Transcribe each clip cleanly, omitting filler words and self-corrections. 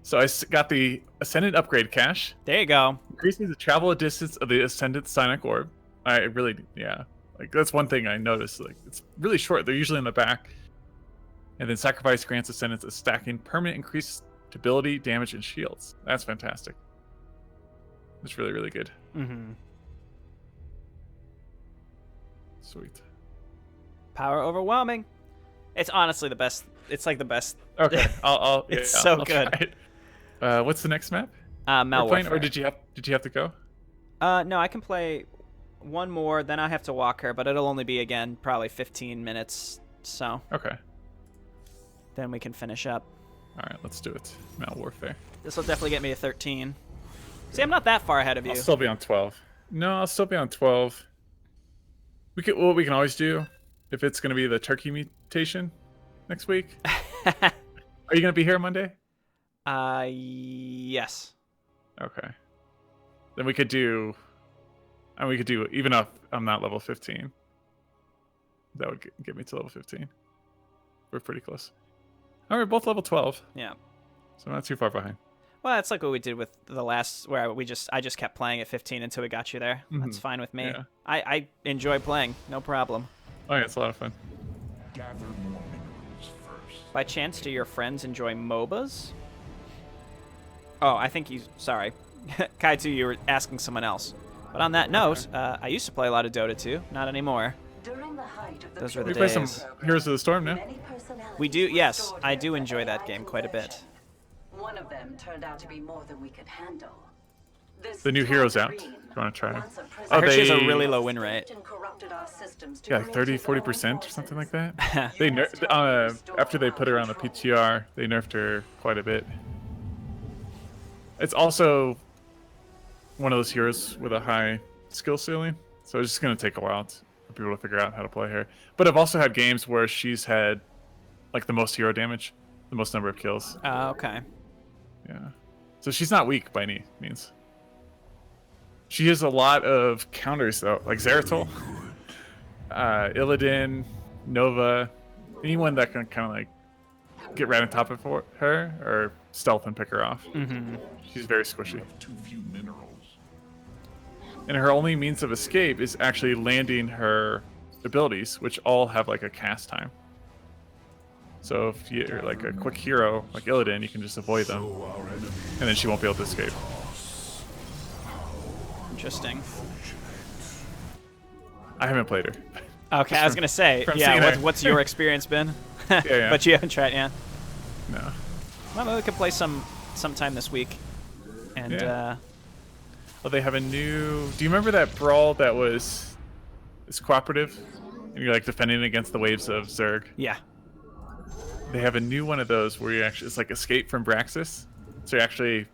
So I got the Ascendant Upgrade Cache. There you go. Increasing the travel distance of the Ascendant Sonic Orb. I really, yeah. Like, that's one thing I noticed. Like, it's really short. They're usually in the back. And then Sacrifice grants Ascendants a stacking permanent increased ability, damage, and shields. That's fantastic. That's really, really good. Mm-hmm. Sweet. Power overwhelming. It's honestly the best. It's like the best. Okay, I'll It's yeah, so I'll good. try it. What's the next map? Mal Warfare. Or did you have to go? No, I can play one more. Then I have to walk her, but it'll only be again probably 15 minutes. So. Okay. Then we can finish up. All right, let's do it. Mal Warfare. This will definitely get me a 13. See, I'm not that far ahead of you. I'll still be on 12. No, I'll still be on 12. What we can always do, if it's going to be the turkey mutation next week. Are you going to be here Monday? Yes. Okay. Then we could do, even if I'm not level 15. That would get me to level 15. We're pretty close. All right, both level 12. Yeah. So I'm not too far behind. Well, it's like what we did with the last, where I just kept playing at 15 until we got you there. Mm-hmm. That's fine with me. Yeah. I enjoy playing, no problem. Oh yeah, it's a lot of fun. Gather more minerals first. By chance, do your friends enjoy MOBAs? Oh, I think sorry. Kaitu, you were asking someone else. But on that note, I used to play a lot of Dota 2, not anymore. During the height of the Those were the We play days. some Heroes of the Storm now. We do, yes, I do enjoy that game quite a bit. One of them turned out to be more than we could handle. The new Heroes out. If you want to try it. I heard she has a they- really low win rate. Yeah, like 30-40% or something like that. They after they put her on the PTR, they nerfed her quite a bit. It's also one of those heroes with a high skill ceiling, so it's just gonna take a while for people to figure out how to play her. But I've also had games where she's had like the most hero damage, the most number of kills. Okay. Yeah, so she's not weak by any means. She has a lot of counters though, like Zeratul, Illidan, Nova, anyone that can kind of like get right on top of her or stealth and pick her off. Mm-hmm. She's very squishy. Too few minerals. And her only means of escape is actually landing her abilities, which all have like a cast time. So if you're like a quick hero like Illidan, you can just avoid them, and then she won't be able to escape. Interesting. I haven't played her. Okay, I was gonna say, from yeah. seeing her. What's your experience been? Yeah. But you haven't tried, yeah. No. Well, maybe we could play sometime this week. And Yeah. Well, they have a new. Do you remember that brawl that was cooperative, and you're like defending against the waves of Zerg? yeah. They have a new one of those where you actually it's like escape from Braxis. So you're actually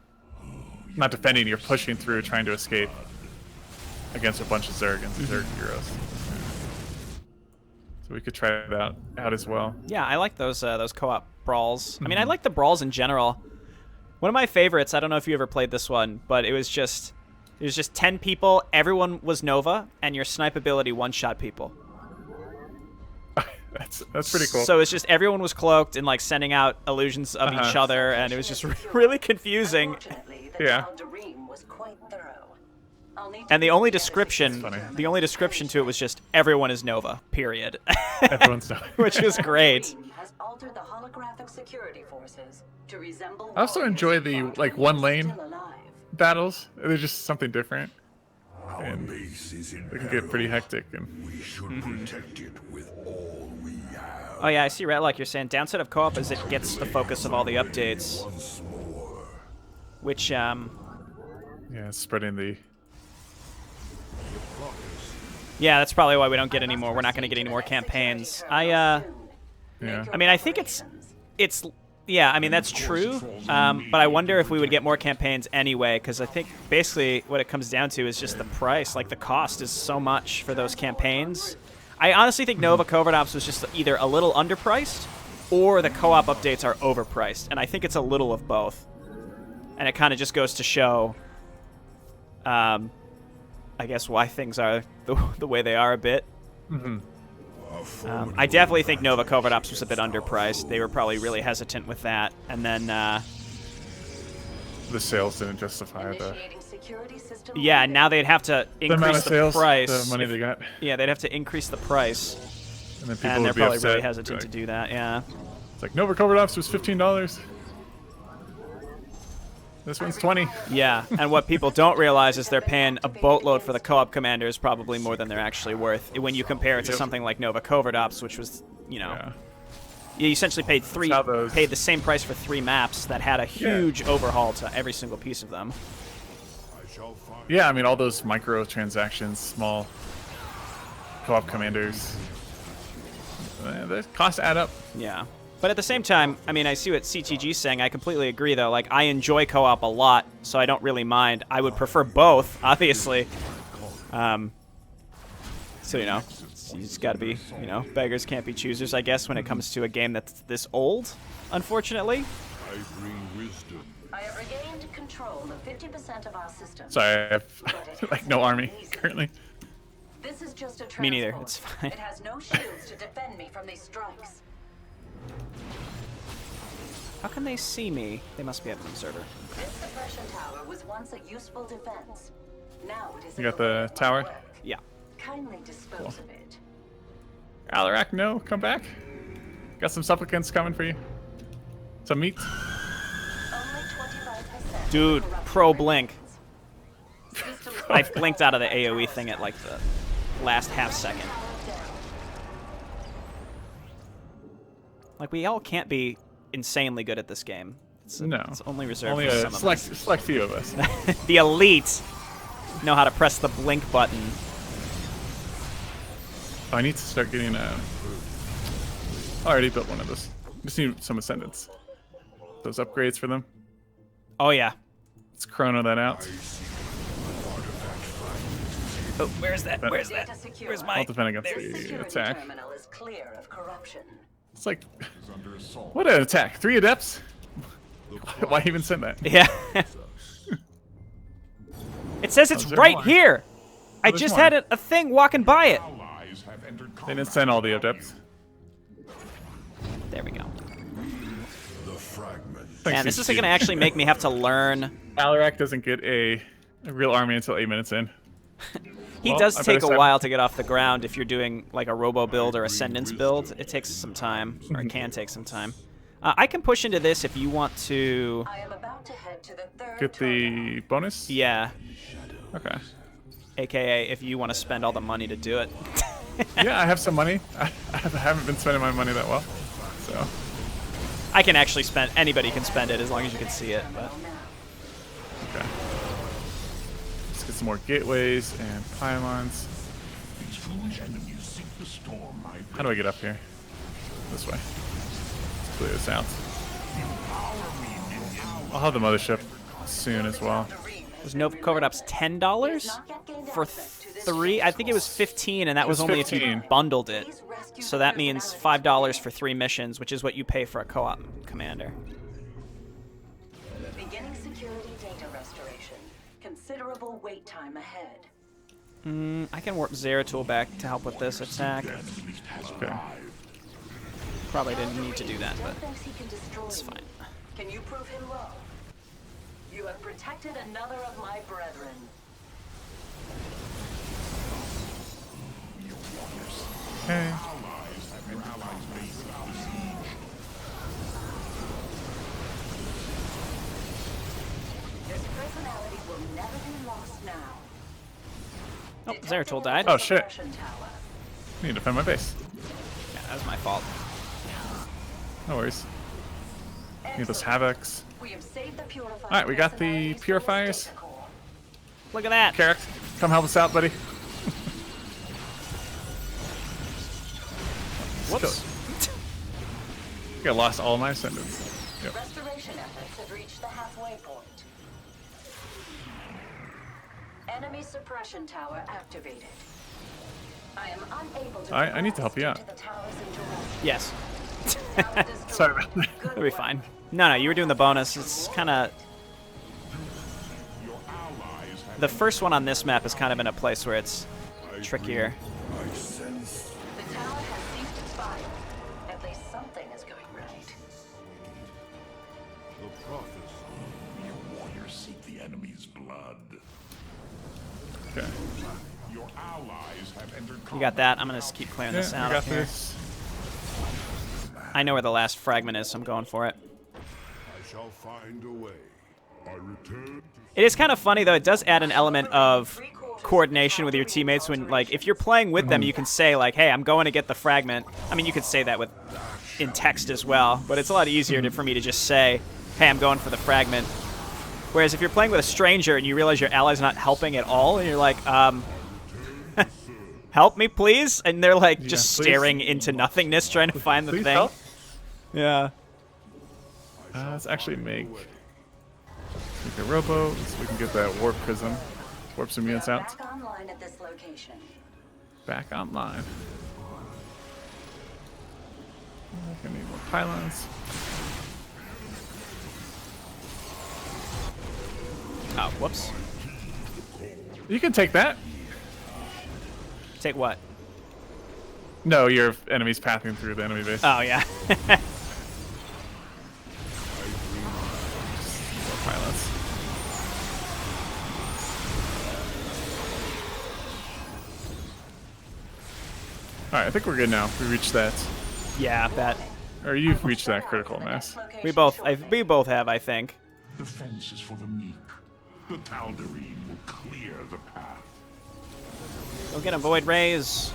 not defending, you're pushing through, trying to escape against a bunch of Zerg and Zerg heroes. So we could try that out as well. Yeah, I like those co-op brawls. I mean, I Mhm. like the brawls in general. One of my favorites, I don't know if you ever played this one, but it was just 10 people, everyone was Nova, and your snipe ability one-shot people. That's pretty cool. So it's just everyone was cloaked and like sending out illusions of each other, and it was just really confusing. Yeah. And the only description to it was just everyone is Nova. Period. Everyone's done. Which was great. I also enjoy the like one lane battles. They're just something different. Our base is in They can get pretty hectic and We should protect it with all we have. Oh yeah, I see. Right, like you're saying, downside of co-op is it gets the focus of all the updates, Once more. which yeah, spreading the yeah, that's probably why we don't get any more. We're not going to get any more campaigns. yeah. I mean, I think it's yeah, I mean that's true. But I wonder if we would get more campaigns anyway, because I think basically what it comes down to is just the price. Like the cost is so much for those campaigns. I honestly think Nova Covert Ops was just either a little underpriced, or the co-op updates are overpriced, and I think it's a little of both. And it kind of just goes to show, I guess, why things are the way they are a bit. Mm-hmm. I definitely think Nova Covert Ops was a bit underpriced. They were probably really hesitant with that. And then the sales didn't justify Initiating security system. Yeah, and now they'd have to the amount increase of the sales, price. the money they got. Yeah, they'd have to increase the price. And then people And would they're be probably upset. really hesitant Like, to do that, yeah. It's like, Nova Covert Ops was $15. This one's 20. Yeah, and what people don't realize is they're paying a boatload for the co-op commanders, probably more than they're actually worth. When you compare it to something like Nova Covert Ops, which was, you know, Yeah. you essentially paid paid the same price for 3 maps that had a huge overhaul to every single piece of them. Yeah, I mean, all those microtransactions, small co-op commanders, the costs add up. Yeah. But at the same time, I mean, I see what CTG's saying. I completely agree, though. Like, I enjoy co-op a lot, so I don't really mind. I would prefer both, obviously. So, you know, you just gotta be, you know, beggars can't be choosers, I guess, when it comes to a game that's this old, unfortunately. I bring wisdom. I have regained control of 50% of our system. Sorry, I have like no army currently. This is just a Me neither, transport. it's fine. It has no shields to defend me from these strikes. How can they see me? They must be at an observer. This suppression tower was once a useful defense. Now it is. You got the tower? Yeah. Kindly dispose of it. Alarak, no, come back. Got some supplicants coming for you. Some meat. Only 25%. Dude, pro blink. I blinked out of the AoE thing at like the last half second. Like, we all can't be insanely good at this game. It's only reserved Only for a some of select few of us. us. The elite know how to press the blink button. Oh, I need to start getting I already built one of those. Just need some ascendants. Those upgrades for them. Oh, yeah. Let's chrono that out. Oh, where's that? Where's that? Where's my... I'll defend against This the security attack. terminal is clear of corruption. It's like, what an attack! 3 adepts? Why even send that? Yeah. It says it's there right more? here. I there's just more. had a thing walking by it. Allies have entered They didn't send all the adepts. There we go. the fragments. Thanks, And this is CG. going to actually make me have to learn. Alarak doesn't get a real army until 8 minutes in. He Well, does I take better a start- while to get off the ground if you're doing like a robo build or ascendance build. It takes some time, or it can take some time. I can push into this if you want to. I am about to head to the third Get the bonus? Yeah, Okay. aka if you want to spend all the money to do it. Yeah, I have some money. I haven't been spending my money that well. So, I can actually spend. Anybody can spend it as long as you can see it. But okay. Let's get some more gateways and pylons. These foolish enemies seek to storm my How do I get up here? This way. Let's clear this out. I'll have the mothership soon as well. was Nova Covert Ops $10 for 3? I think it was 15, and that was It's only if you 15. bundled it. So that means $5 for 3 missions, which is what you pay for a co-op commander. Beginning security data restoration. Considerable wait time ahead. I can warp Zeratul back to help with this attack. Okay. Probably didn't need to do that, but Thinks he can destroy it's me. fine. Can you prove him wrong? You have protected another of my brethren. Okay. This personality will never be lost now. Oh, Zeratul died. Oh, shit. Suppression tower. I need to defend my base. Yeah, that was my fault. No worries. Need those havocs. We have saved the purified. Alright, we got the personalities to the purifiers. data core. Look at that. Carrick, come help us out, buddy. Whoops. I think I lost all my ascendants. Yep. Restoration efforts have reached the halfway point. Enemy suppression tower activated. I am unable to. I need to help you out. into the tower's interruption. Yes. Tower destroyed. Sorry about that. Good It'll be work. fine. No, you were doing the bonus. It's kind of... The first one on this map is kind of in a place where it's trickier. I sense The tower has ceased its fire. At least something is going right. the prophecy. You warriors Okay. Your allies have entered You got that? I'm gonna just keep clearing this Yeah, out I got here. this. I know where the last fragment is, so I'm going for it. I shall find a way. I return to It is kind of funny, though. It does add an element of coordination with your teammates when, like, if you're playing with them, you can say, like, hey, I'm going to get the fragment. I mean, you could say that in text as well, but it's a lot easier for me to just say, hey, I'm going for the fragment. Whereas if you're playing with a stranger and you realize your ally's not helping at all, and you're like, help me, please? And they're, like, just please. staring into nothingness trying to find the Please thing. help. Yeah. Let's actually make a rowboat so we can get that warp prism. Warp some units out. Back online at this location. Back online. Gonna need more pylons. Oh, whoops. You can take that. Take what? No, your enemy's pathing through the enemy base. Oh, yeah. More pylons. Alright, I think we're good now. We reached that. Yeah, that. Or you've reached that critical mass. We both have, I think. the fence is for the meek. The Tal'Darim will clear the path. Go get him, Void Rays.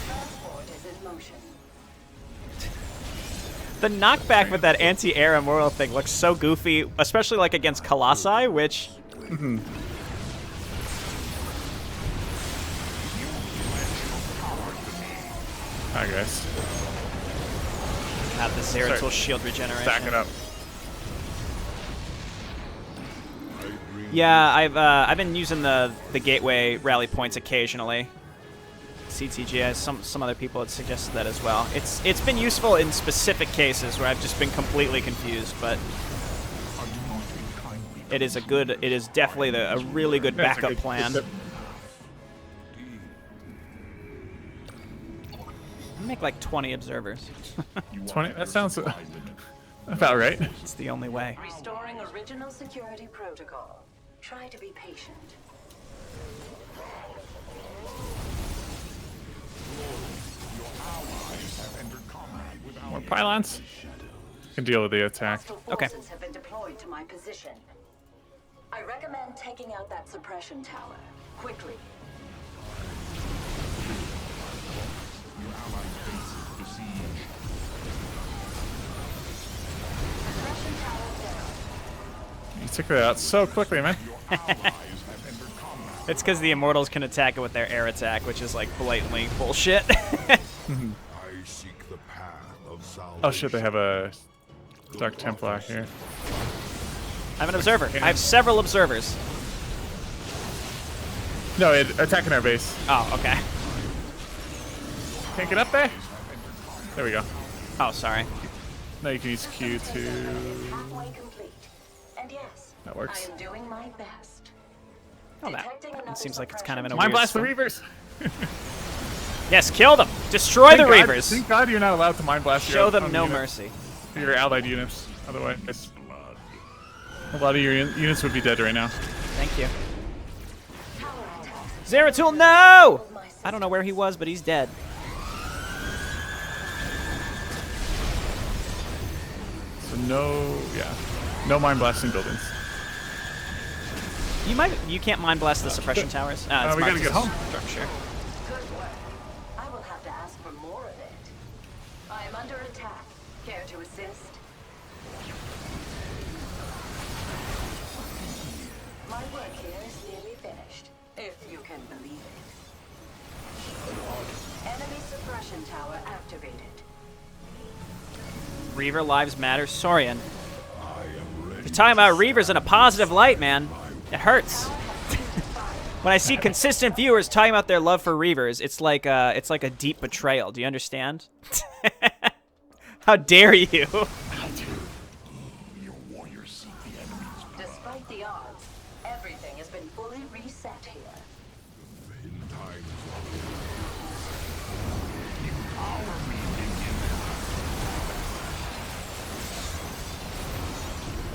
Transport is in motion. The knockback with that anti-air immoral thing looks so goofy, especially like against Colossi, which... Hi guys. Have the Zeratul Sorry. shield regeneration. Stack it up. Yeah, I've been using the gateway rally points occasionally. CTG, some other people had suggested that as well. It's been useful in specific cases where I've just been completely confused, but it is definitely a really good Yeah, it's a backup good plan. tip. Make like 20 observers. 20? That sounds about right. It's the only way. Restoring original security protocol. Try to be patient. More pylons. Can deal with the attack. Hostile Okay. forces have been deployed to my position. I recommend taking out that suppression tower quickly. Suppression tower down. You took that out so quickly, man. It's because the Immortals can attack it with their air attack, which is like blatantly bullshit. I seek the path of salvation. Oh shit, they have a Dark Templar here. I have an observer. I have several observers. No, attacking our base. Oh, okay. Can't get up there? There we go. Oh, sorry. Now you can use Q to... Halfway complete. And yes, That works. I am doing my best. Oh, that Detecting another it seems like it's kind of in a Mind weird blast the spot. Reavers! Yes, kill them. Destroy the Thank God- Reavers. Thank God you're not allowed to mind blast Show your them own no units. mercy. Your allied units. Otherwise, a lot of your units would be dead right now. Thank you. Tower attacks. Zeratul, no! I don't know where he was, but he's dead. So no mind blasting buildings. You can't mind blast the suppression towers. we gotta marked get as home. Structure. Good work. I will have to ask for more of it. I am under attack. Care to assist? My work here is nearly finished, if you can believe it. Enemy suppression tower activated. Reaver lives matter. Sorian. You're talking about Reavers in a positive light, man. It hurts. When I see consistent viewers talking about their love for Reavers, it's like a deep betrayal. Do you understand? How dare you? Your warriors seek the enemy's Despite the odds, everything has been fully reset here. in time.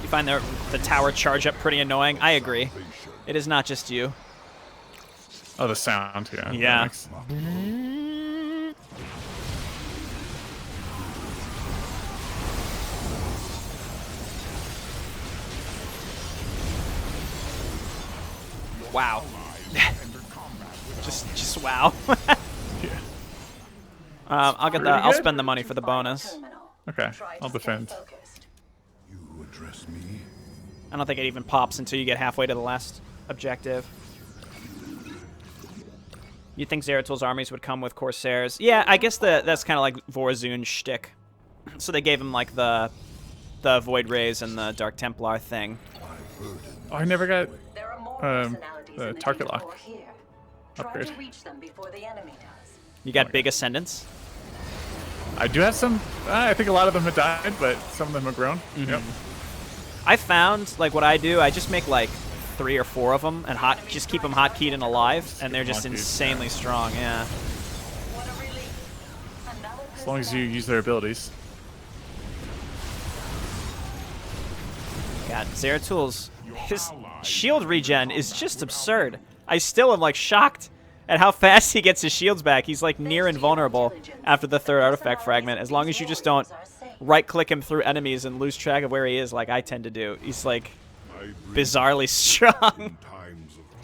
You find the the tower charge up pretty annoying. I agree. It is not just you. Oh, the sound. Yeah. Yeah. That makes- Wow. just wow. Yeah. I'll spend the money for the bonus. Okay, I'll defend. You address me? I don't think it even pops until you get halfway to the last objective. You think Zeratul's armies would come with Corsairs? Yeah, I guess that's kind of like Vorzoon's shtick. So they gave him like the Void Rays and the Dark Templar thing. Oh, I never got There are more the personalities in the target data lock core here. Try upgrade. to reach them before the enemy does. You got big ascendants? I do have some. I think a lot of them have died, but some of them have grown. Yep. I found, like, what I do, I just make, like, 3 or 4 of them and just keep them hotkeyed and alive, and they're just Hotkeyed, insanely strong, yeah. What a relief. Another As long as you use their abilities. God, Zeratul's, his shield regen is just absurd. I still am, like, shocked at how fast he gets his shields back. He's, like, near invulnerable after the 3rd artifact fragment, as long as you just don't right-click him through enemies and lose track of where he is like I tend to do. He's, like, bizarrely strong.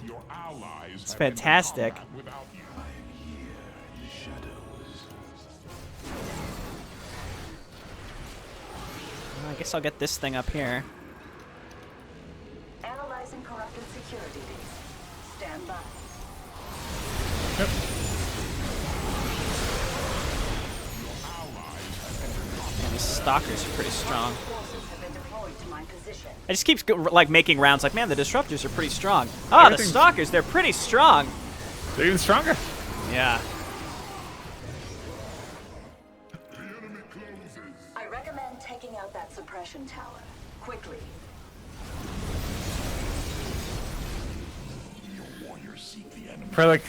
Your allies It's fantastic. without you. I guess I'll get this thing up here. Analyzing corrupted security data. Stand by. Yep. Man, these stalkers are pretty strong. Forces have been deployed to my position. I just keep like making rounds like, man, the disruptors are pretty strong. Ah, the Everything's- stalkers, they're pretty strong. They're even stronger. Yeah. I recommend taking out that suppression tower. Quickly. Warriors seek the enemy. Probably like.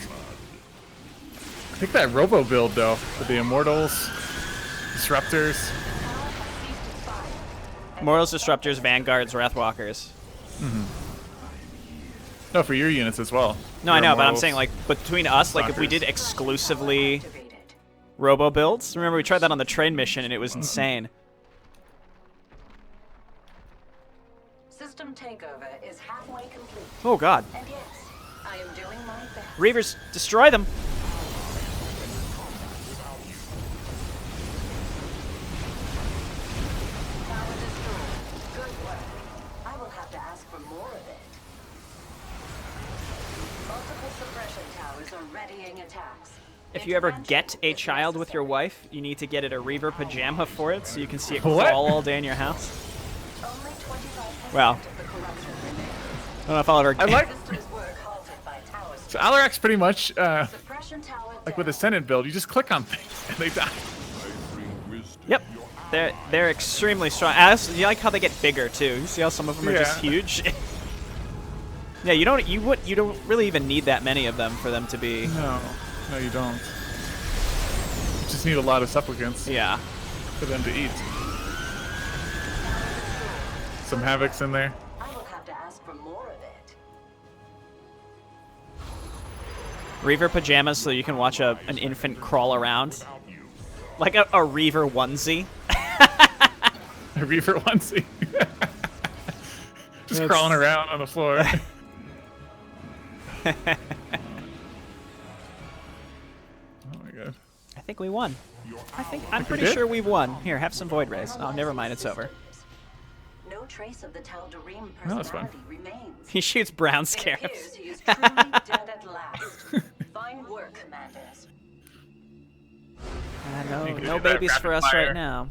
I think that Robo build though, with the Immortals, Disruptors. Mortals, Disruptors, Vanguards, Wrathwalkers. No, for your units as well. No, I Your know, but I'm Immortals. saying, like, between us, like, if we Stalkers. did exclusively Activated. Robo builds, remember we tried that on the train mission and it was insane. System takeover is halfway complete. Oh, God. And yes, I am doing my best. Reavers, destroy them. Tower destroyed. Good work. I will have to ask for more of it. Multiple suppression towers are readying attacks. If you ever Intervention get a is child with your necessary. wife, you need to get it a Reaver pajama for it so you can see it What? crawl all day in your house. Only 25% Well. of the corruption remains. I don't know if I'll ever I like. Systems work halted by tower So Alarak's pretty much suppression tower like with down. Ascendant build. You just click on things and they die. Yep. They're extremely strong. You like how they get bigger too. You see how some of them are just Yeah. huge? Yeah, you don't really even need that many of them for them to be. No, no, you don't. You just need a lot of supplicants Yeah. for them to eat. Some Havocs in there. I will have to ask for more of it. Reaver pajamas so you can watch an infant crawl around. Like a Reaver onesie. A Reaver onesie. Just crawling around on the floor. Oh my god. I think we won. I'm pretty did? sure we've won. Here, have some Void Rays. Oh, never mind, it's over. No trace of the Tal'Darim No, that's fine. personality remains. He shoots brown It scarabs. appears he is truly dead at last. Fine work, commanders. No, You can no do that babies for rapid us fire. right now.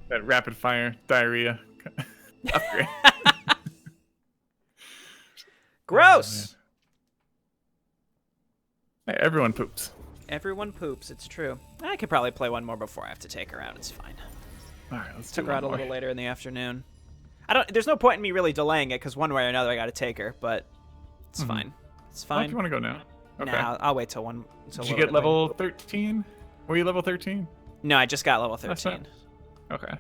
That rapid fire diarrhea upgrade. Gross! Hey, everyone poops. Everyone poops, it's true. I could probably play one more before I have to take her out. It's fine. All right, let's Took do her one out a more. little later in the afternoon. There's no point in me really delaying it because one way or another I got to take her, but it's fine. It's Oh, if fine. you want to go now? Okay. Nah, I'll wait till one. Till Did you a get little bit later. level 13? Were you level 13? No, I just got level That's 13. not- Okay.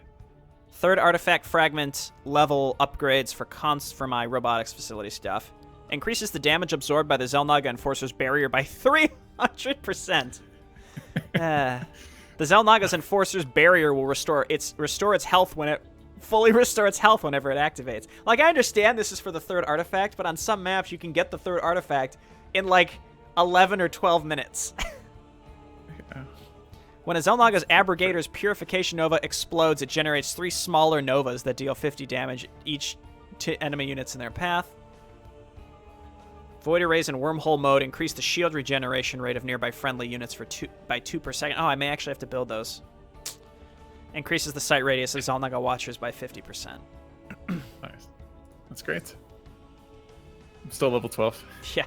Third artifact fragment level upgrades for my robotics facility stuff. Increases the damage absorbed by the Xel'Naga Enforcer's barrier by 300%. The Xel'Naga's Enforcer's barrier will restore its health when it fully restore its health whenever it activates. Like, I understand this is for the third artifact, but on some maps you can get the third artifact in like 11 or 12 minutes. When a Xel'Naga's Abrogator's Purification Nova explodes, it generates 3 smaller Novas that deal 50 damage each to enemy units in their path. Void Arrays in Wormhole mode increase the shield regeneration rate of nearby friendly units by 2 per second. Oh, I may actually have to build those. Increases the sight radius of Xel'Naga Watchers by 50%. Nice. That's great. I'm still level 12. Yeah.